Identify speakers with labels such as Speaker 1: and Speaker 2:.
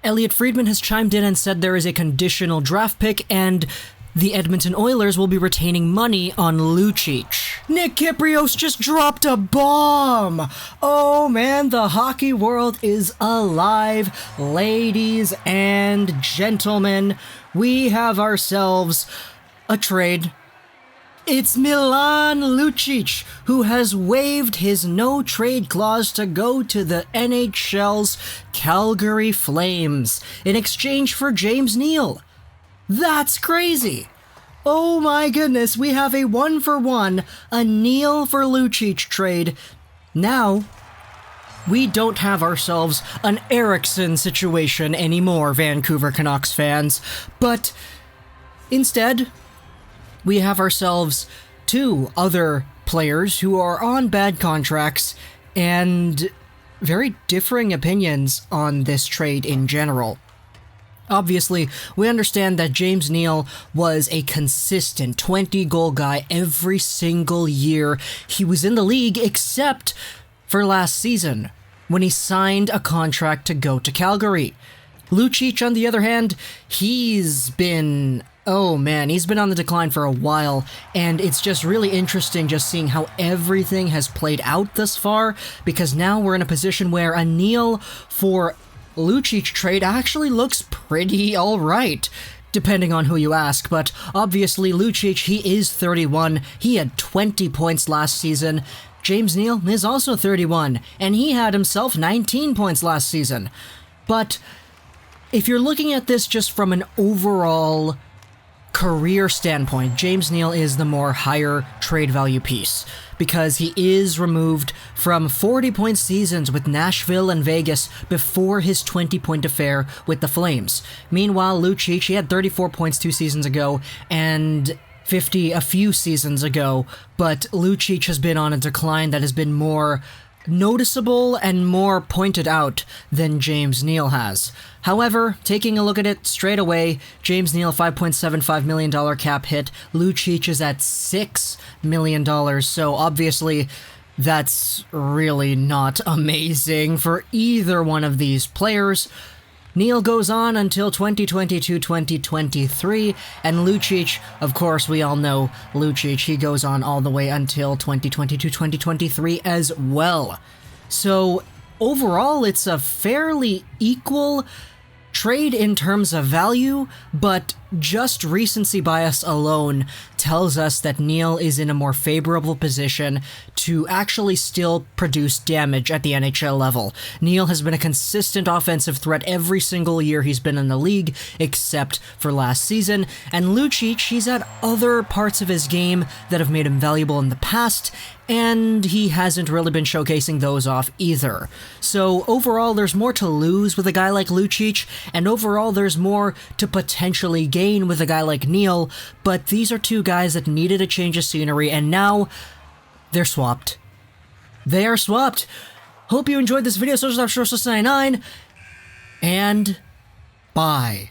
Speaker 1: Elliot Friedman has chimed in and said there is a conditional draft pick and the Edmonton Oilers will be retaining money on Lucic. Nick Kyprios just dropped a bomb! Oh man, the hockey world is alive. Ladies and gentlemen, we have ourselves a trade. It's Milan Lucic, who has waived his no-trade clause to go to the NHL's Calgary Flames in exchange for James Neal. That's crazy! Oh my goodness, we have a 1-for-1, a Neal for Lucic trade. Now, we don't have ourselves an Eriksson situation anymore, Vancouver Canucks fans, but instead, we have ourselves two other players who are on bad contracts and very differing opinions on this trade in general. Obviously, we understand that James Neal was a consistent 20-goal guy every single year he was in the league, except for last season, when he signed a contract to go to Calgary. Lucic, on the other hand, he's been on the decline for a while, and it's just really interesting just seeing how everything has played out thus far, because now we're in a position where a Neal for Lucic trade actually looks pretty alright, depending on who you ask, but obviously Lucic, he is 31, he had 20 points last season. James Neal is also 31, and he had himself 19 points last season. But if you're looking at this just from an overall career standpoint, James Neal is the more higher trade value piece, because he is removed from 40-point seasons with Nashville and Vegas before his 20-point affair with the Flames. Meanwhile, Lucic, he had 34 points 2 seasons ago, and 50 a few seasons ago, but Lucic has been on a decline that has been more noticeable and more pointed out than James Neal has. However, taking a look at it straight away, James Neal, $5.75 million cap hit. Lucic is at $6 million, so obviously that's really not amazing for either one of these players. Neal goes on until 2022-2023, and Lucic, of course, we all know Lucic, he goes on all the way until 2022-2023 as well. So, overall, it's a fairly equal trade in terms of value, but just recency bias alone tells us that Neal is in a more favorable position to actually still produce damage at the NHL level. Neal has been a consistent offensive threat every single year he's been in the league, except for last season, and Lucic, he's had other parts of his game that have made him valuable in the past, and he hasn't really been showcasing those off either. So overall, there's more to lose with a guy like Lucic, and overall there's more to potentially gain with a guy like Neal, but these are two guys that needed a change of scenery, and now they're swapped. They are swapped. Hope you enjoyed this video. Social 99, and bye.